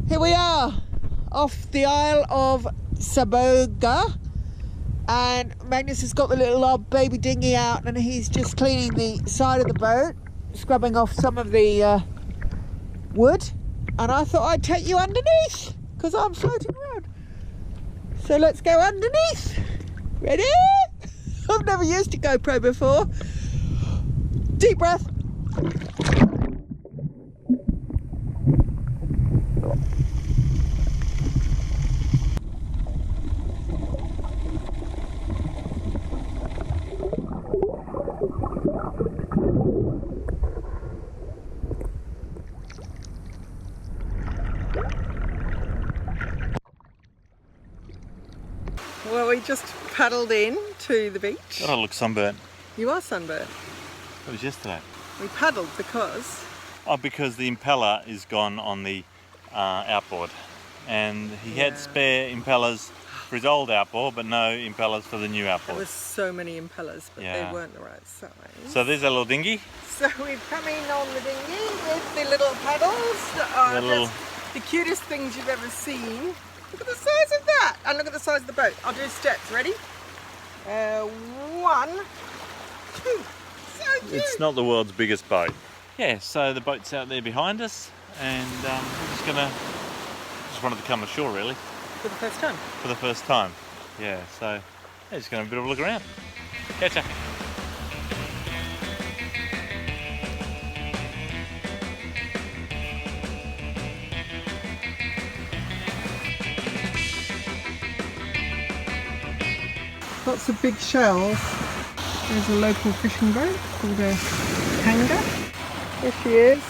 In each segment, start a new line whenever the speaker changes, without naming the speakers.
Here we are off the Isle of Saboga, and Magnus has got the little baby dinghy out and he's just cleaning the side of the boat, scrubbing off some of the wood, and I thought I'd take you underneath because I'm floating around. So let's go underneath. Ready? I've never used a GoPro before. Deep breath. Well, we just paddled in to the beach.
God, I look sunburnt.
You are sunburnt.
It was yesterday.
We paddled because...
Oh, because the impeller is gone on the outboard. And he had spare impellers for his old outboard, but no impellers for the new outboard.
There was so many impellers, but they weren't the right size.
So there's our little dinghy.
So we've come in on the dinghy with the little paddles that are just the cutest things you've ever seen. Look at the size of that, and look at the size of the boat. I'll do steps. Ready? 1, 2. So cute.
It's not the world's biggest boat. Yeah, so the boat's out there behind us, and we're just wanted to come ashore really.
For the first time.
For the first time. Yeah, so just gonna have a bit of a look around. Catch ya.
Lots of big shells. There's a local fishing boat called a Tanga. Here she is.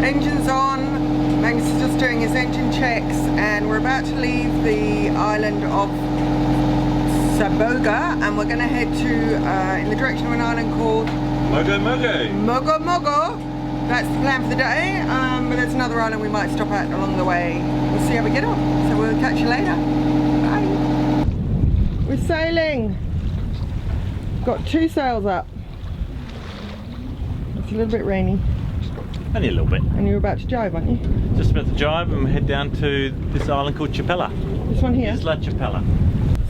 Engine's on. Magnus is just doing his engine checks, and we're about to leave the island of Saboga, and we're going to head to in the direction of an island called Mogo. That's the plan for the day, but there's another island we might stop at along the way. We'll see how we get on. So we'll catch you later. Bye. We're sailing. Got 2 sails up. It's a little bit rainy.
Only a little bit.
And you're about to jibe, aren't you?
Just about to jibe and we head down to this island called Chapella.
This one here?
Isla Chapella.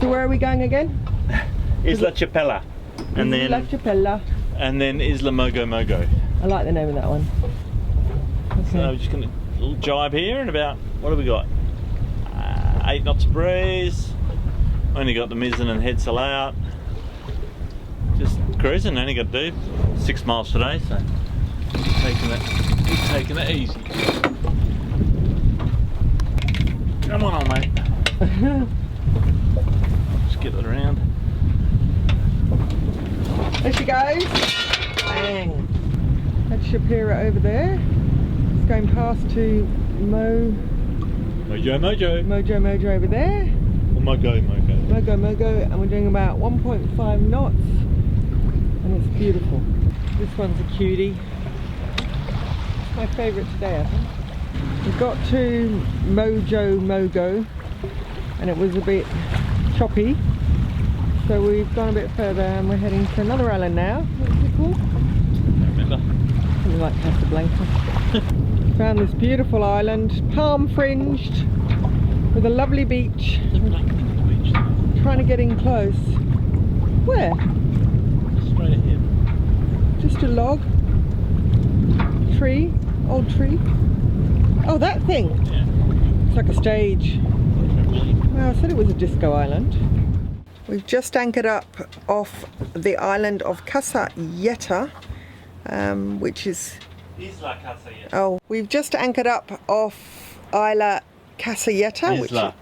So where are we going again?
Isla Chapella. And
Isla Chapella.
And then Isla Mogo.
I like the name of that one. Okay.
So we're just going to little jibe here and about, what have we got? 8 knots of breeze. Only got the mizzen and headsail out. Just cruising, only got to do 6 miles today, so taking it easy. Come on, mate. Just get it around.
There she goes. Bang. That's Shapira over there. It's going past to
Mojo.
Mojo over there.
Or Mogo.
And we're doing about 1.5 knots. And it's beautiful. This one's a cutie. It's my favourite today, I think. We got to Mogo, and it was a bit choppy. So we've gone a bit further and we're heading to another island now. What's it called? Something like Casablanca. Found this beautiful island, palm fringed, with a lovely beach. Trying to get in close. Where?
Straight ahead.
Just a log. Tree. Old tree. Oh, that thing.
Yeah.
It's like a stage. Well, I said it was a disco island. We've just anchored up off the island of Casayeta, which is...
Isla Casayeta.
Oh, we've just anchored up off Isla Casayeta.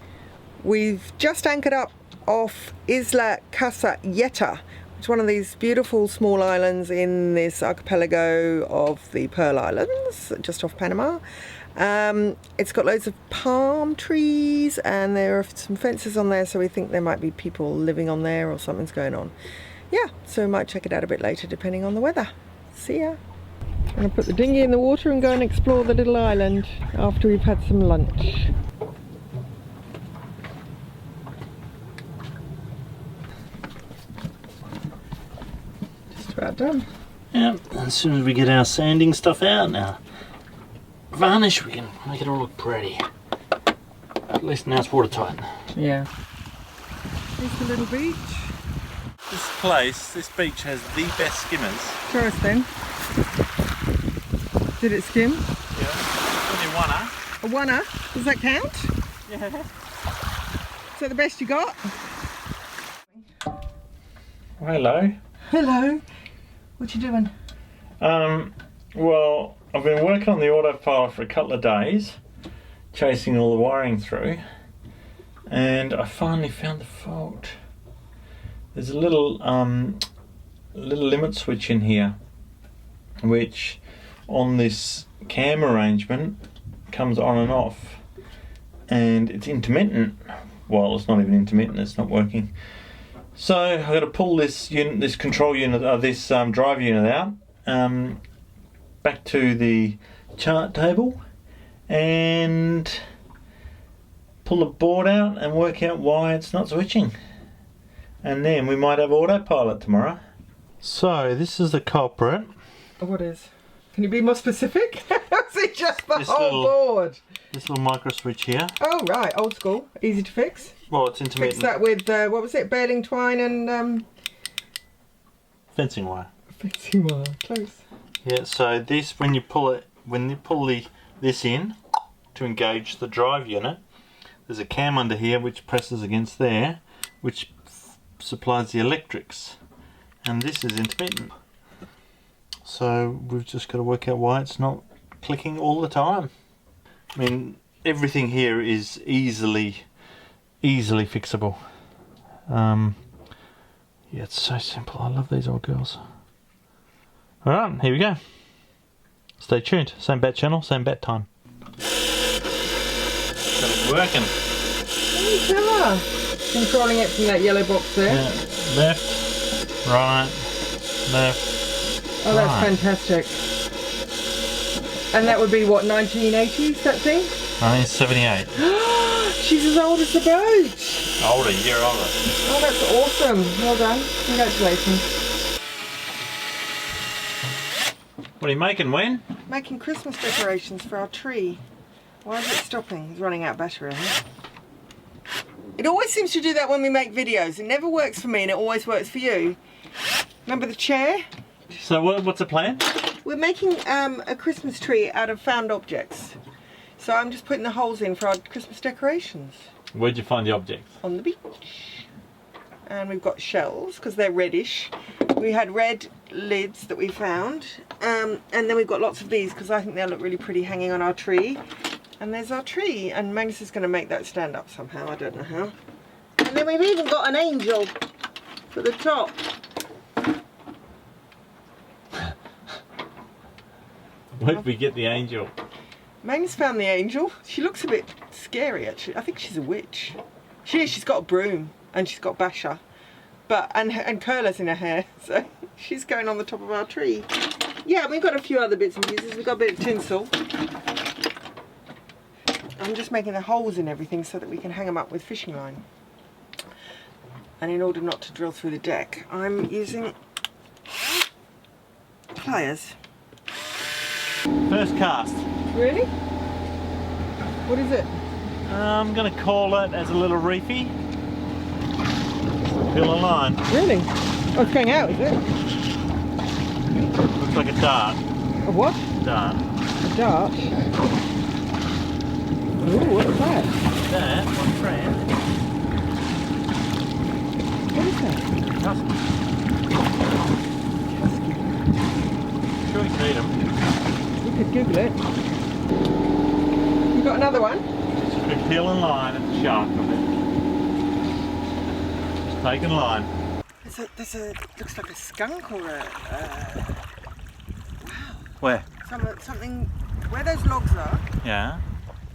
We've just anchored up off Isla Casayeta. It's one of these beautiful small islands in this archipelago of the Pearl Islands, just off Panama. It's got loads of palm trees and there are some fences on there, so we think there might be people living on there or something's going on. Yeah, so we might check it out a bit later depending on the weather. See ya. I'm going to put the dinghy in the water and go and explore the little island after we've had some lunch. Just about done.
Yeah, as soon as we get our sanding stuff out now, varnish, we can make it all look pretty. At least now it's watertight.
Yeah. Here's the little beach.
This beach has the best skimmers.
Show us then. Did it skim?
Yeah. Only one-er.
A one-er? Does that count?
Yeah.
Is that the best you got?
Hello.
Hello. What you doing?
Well, I've been working on the autopilot for a couple of days, chasing all the wiring through, and I finally found the fault. There's a little limit switch in here, which on this cam arrangement comes on and off, and it's intermittent. Well, it's not even intermittent, it's not working. So I've got to pull this unit, this control unit, this drive unit out, back to the chart table, and pull the board out and work out why it's not switching. And then we might have autopilot tomorrow. So this is the culprit.
What is? Can you be more specific? Is it just the whole board?
This little micro switch here.
Oh right, old school, easy to fix.
Well, it's intermittent.
Fix that with what was it? Baling twine and
fencing wire.
Fencing wire, close.
Yeah. So this, when you pull this in to engage the drive unit, there's a cam under here which presses against there, which supplies the electrics, and this is intermittent. So we've just got to work out why it's not clicking all the time. I mean, everything here is easily fixable. Yeah, it's so simple. I love these old girls. Alright, here we go. Stay tuned. Same bat channel, same bat time. Got it working.
Oh, clever. Controlling it from that yellow box there.
Yeah. Left, right, left.
Oh, that's fantastic. And that would be what, 1980s, that thing?
1978.
She's as old as the boat.
Older, year older.
Oh, that's awesome. Well done. Congratulations.
What are you making, Wen?
Making Christmas decorations for our tree. Why is it stopping? It's running out of battery, I think. It always seems to do that when we make videos. It never works for me and it always works for you. Remember the chair?
So what's the plan?
We're making a Christmas tree out of found objects. So I'm just putting the holes in for our Christmas decorations.
Where'd you find the objects?
On the beach. And we've got shells because they're reddish. We had red lids that we found. And then we've got lots of these because I think they'll look really pretty hanging on our tree. And there's our tree. And Magnus is going to make that stand up somehow. I don't know how. And then we've even got an angel for the top.
Where did we get the angel?
Magnus found the angel. She looks a bit scary actually. I think she's a witch. She is. She's got a broom and she's got basher, and curlers in her hair. So she's going on the top of our tree. Yeah, we've got a few other bits and pieces. We've got a bit of tinsel. I'm just making the holes in everything so that we can hang them up with fishing line. And in order not to drill through the deck, I'm using pliers.
First cast.
Really? What is it?
I'm going to call it as a little reefy. Peel a line.
Really? Oh, it's going out, is it?
Looks like a dart.
A what?
Dart.
A dart? Ooh, what's that?
That, my friend.
What is that?
Custom. Sure you can eat them.
You could Google it. You got another one?
Just a peeling line at the shark of it. Just taking line.
There's a looks like a skunk or a wow.
Where?
Something where those logs are.
Yeah.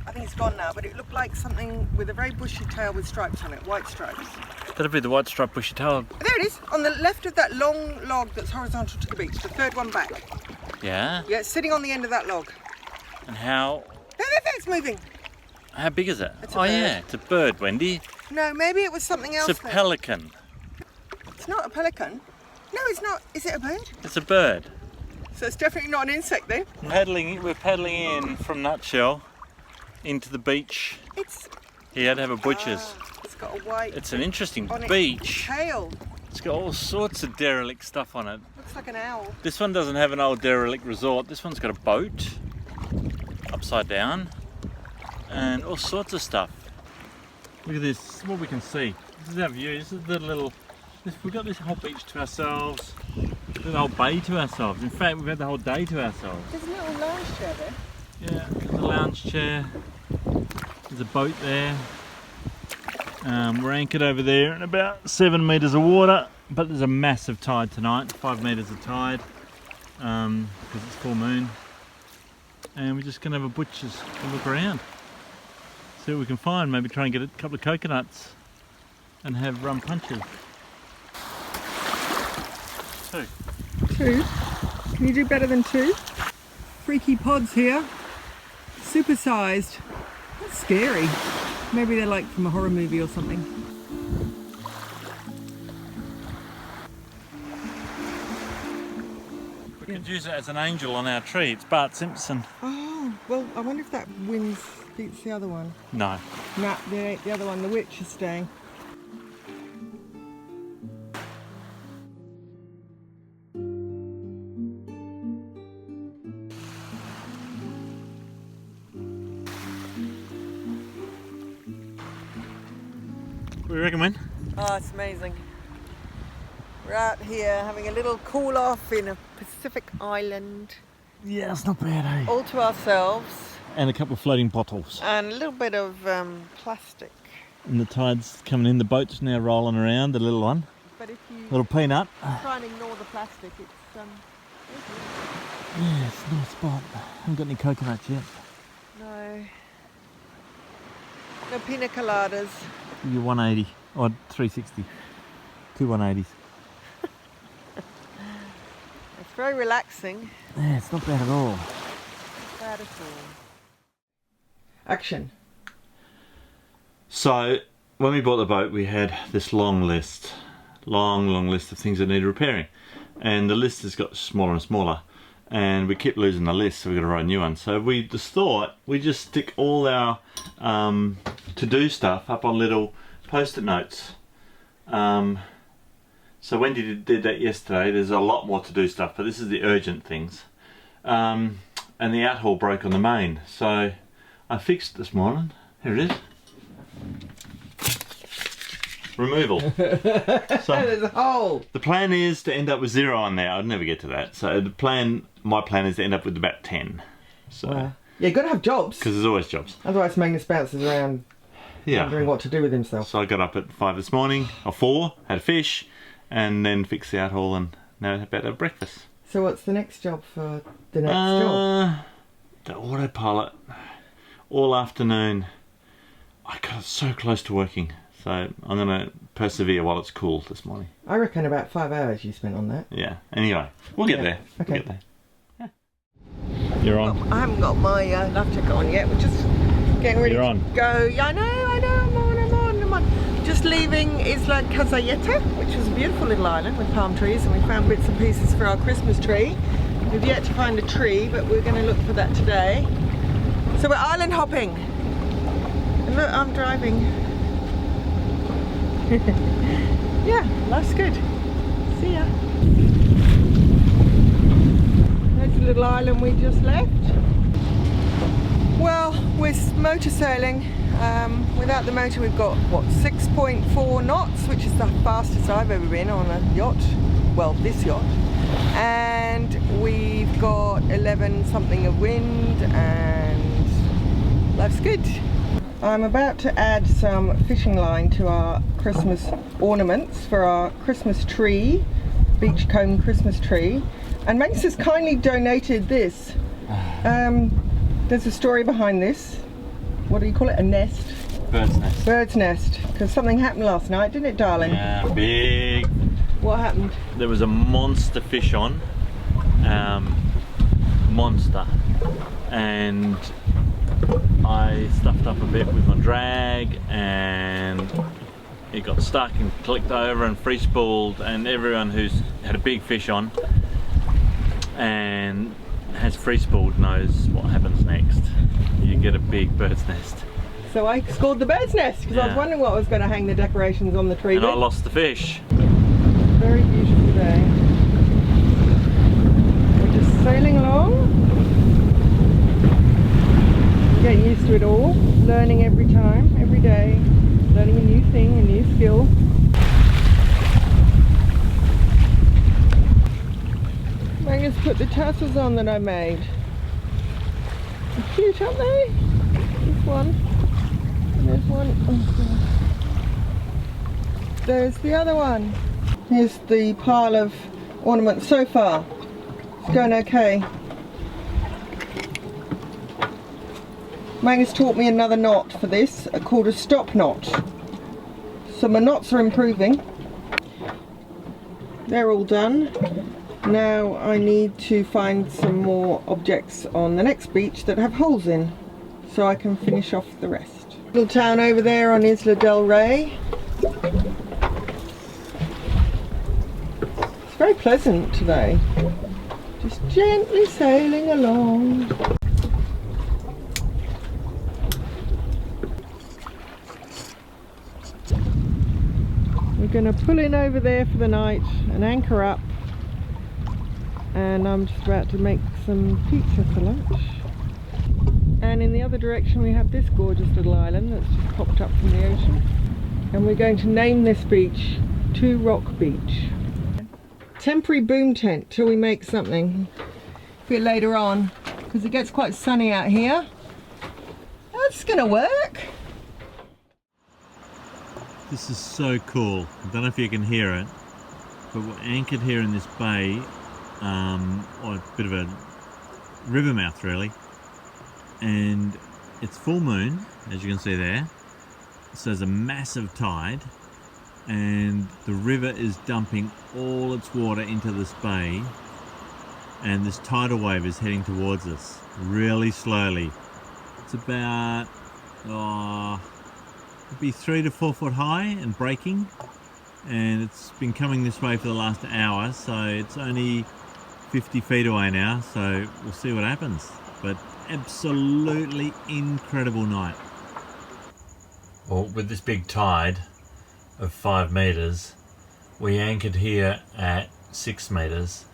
I think it's gone now, but it looked like something with a very bushy tail with stripes on it, white stripes.
That'd be the white striped bushy tail.
There it is, on the left of that long log that's horizontal to the beach, the third one back.
Yeah?
Yeah, it's sitting on the end of that log.
And how...
There, it's moving.
How big is it?
It's a bird.
Yeah, it's a bird, Wendy.
No, maybe it was something else.
It's a pelican.
It's not a pelican. No, it's not. Is it a bird?
It's a bird.
So it's definitely not an insect then?
We're paddling in from Nutshell into the beach. He had to have a butcher's.
It's got a white.
It's an interesting beach.
Tail.
It's got all sorts of derelict stuff on it.
Looks like an owl.
This one doesn't have an old derelict resort. This one's got a boat upside down and all sorts of stuff. Look at this, what we can see. This is our view. This is the little. We've got this whole beach to ourselves. We've got the whole bay to ourselves. In fact, we've had the whole day to ourselves.
There's a little lounge chair there.
Yeah, there's a lounge chair. There's a boat there. We're anchored over there in about 7 metres of water, but there's a massive tide tonight, 5 metres of tide, because it's full moon. And we're just going to have a butcher's and look around. See what we can find, maybe try and get a couple of coconuts and have rum punches.
Two? Can you do better than two? Freaky pods here. Supersized. That's scary. Maybe they're like from a horror movie or something.
We could use it as an angel on our tree. It's Bart Simpson.
Oh, well, I wonder if that wins beats the other one.
No.
Nah, the other one, the witch, is staying.
What do you reckon, Wen?
Oh, it's amazing. We're out here having a little cool off in a Pacific island.
Yeah, it's not bad, eh?
All to ourselves.
And a couple of floating bottles.
And a little bit of plastic.
And the tide's coming in, the boat's now rolling around, the little one.
But if you
Little peanut.
try and ignore the plastic, it's
Yeah, it's a nice spot. Haven't got any coconuts yet.
no pina coladas.
You're 180 or 360. Two 180s.
It's very relaxing.
Yeah, it's not bad at all.
Not bad at all. Action.
So when we bought the boat, we had this long list of things that need repairing, and the list has got smaller and smaller, and we keep losing the list, so we've got to write a new one. So we just thought we just stick all our to-do stuff up on little post-it notes. So Wendy did that yesterday. There's a lot more to-do stuff, but this is the urgent things. And the out-haul broke on the main, so I fixed it this morning. Here it is. Removal. So
There's a hole.
the plan is to end up with 0 on there. I'd never get to that. So my plan is to end up with about 10. So
Wow. Yeah, you've got to have jobs.
because there's always jobs.
Otherwise Magnus bounces around wondering what to do with himself.
So I got up at 5 this morning, or 4, had a fish, and then fixed the out-haul, and now about to have breakfast.
So what's the next job for the next job?
The autopilot. All afternoon. I got so close to working. So I'm going to persevere while it's cool this morning.
I reckon about 5 hours you spent on that.
Yeah. Anyway, we'll get there.
Okay.
We'll get there. You're on.
I haven't got my life jacket on yet. We're just getting ready
You're on.
to go. Yeah, I know. I'm on. Just leaving Isla Saboga, which was a beautiful little island with palm trees, and we found bits and pieces for our Christmas tree. We've yet to find a tree, but we're going to look for that today. So we're island hopping. And look, I'm driving. Yeah, life's good. See ya. There's the little island we just left. Well, we're motor sailing. Without the motor we've got, what, 6.4 knots, which is the fastest I've ever been on a yacht. Well, this yacht. And we've got 11 something of wind, and life's good. I'm about to add some fishing line to our Christmas ornaments for our Christmas tree, beachcomb Christmas tree. And Magnus has kindly donated this. There's a story behind this. What do you call it? A nest?
Bird's nest.
Bird's nest. Because something happened last night, didn't it, darling?
Yeah, big.
What happened?
There was a monster fish on. Monster. And I stuffed up a bit with my drag, and it got stuck and clicked over and free spooled, and everyone who's had a big fish on and has free-spooled knows what happens next. You get a big bird's nest.
So I scored the bird's nest because I was wondering what was going to hang the decorations on the tree.
And I lost the fish.
Very beautiful day. We're just sailing along. Getting used to it all. Learning every time, every day. Learning a new thing, a new skill. Magnus put the tassels on that I made. They're cute, aren't they? There's one. And there's one. Oh God. There's the other one. Here's the pile of ornaments so far. It's going okay. Magnus taught me another knot for this, called a stop knot. So my knots are improving. They're all done. Now I need to find some more objects on the next beach that have holes in, so I can finish off the rest. Little town over there on Isla del Rey. It's very pleasant today. Just gently sailing along. We're going to pull in over there for the night and anchor up. And I'm just about to make some pizza for lunch. And in the other direction we have this gorgeous little island that's just popped up from the ocean. And we're going to name this beach Two Rock Beach. Temporary boom tent till we make something a bit later on, because it gets quite sunny out here. That's gonna work.
This is so cool. I don't know if you can hear it, but we're anchored here in this bay, or a bit of a river mouth really, and it's full moon, as you can see there, so there's a massive tide and the river is dumping all its water into this bay, and this tidal wave is heading towards us really slowly. It's about it'd be 3 to 4 foot high and breaking, and it's been coming this way for the last hour, so it's only 50 feet away now, so we'll see what happens. But absolutely incredible night. Well, with this big tide of 5 meters, we anchored here at 6 meters,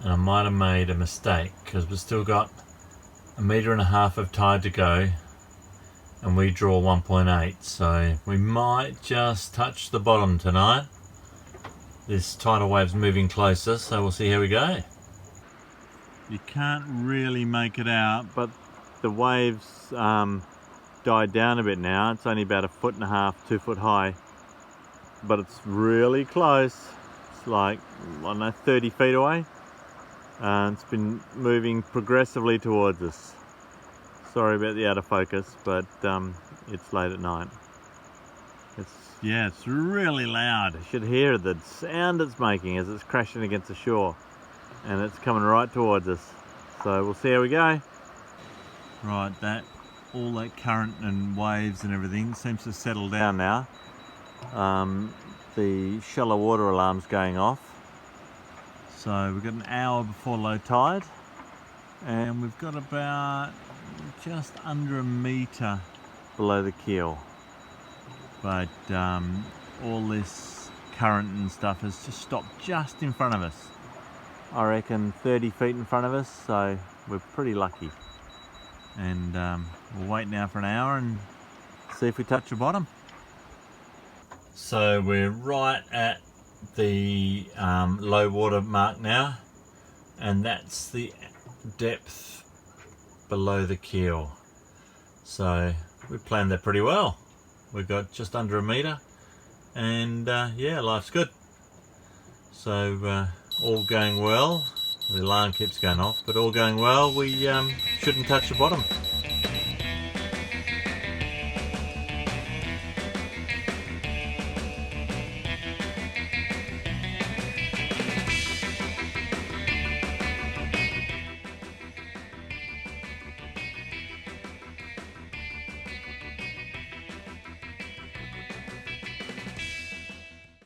and I might have made a mistake because we've still got 1.5 meters of tide to go, and we draw 1.8, so we might just touch the bottom tonight. This tidal wave's moving closer, so we'll see how we go. You can't really make it out, but the waves died down a bit now. It's only about 1.5 feet, 2 foot high, but it's really close. It's like, I don't know, 30 feet away. It's been moving progressively towards us. Sorry about the out of focus, but it's late at night. It's really loud. You should hear the sound it's making as it's crashing against the shore, and it's coming right towards us. So we'll see how we go. Right, all that current and waves and everything seems to settle down now. The shallow water alarm's going off. So we've got an hour before low tide, and we've got about just under 1 meter below the keel. But all this current and stuff has just stopped just in front of us. I reckon 30 feet in front of us, so we're pretty lucky. And we'll wait now for an hour and see if we touch the bottom. So we're right at the low water mark now, and that's the depth below the keel. So we planned that pretty well. We've got just under 1 meter, and yeah, life's good. So all going well. The alarm keeps going off, but all going well. We shouldn't touch the bottom.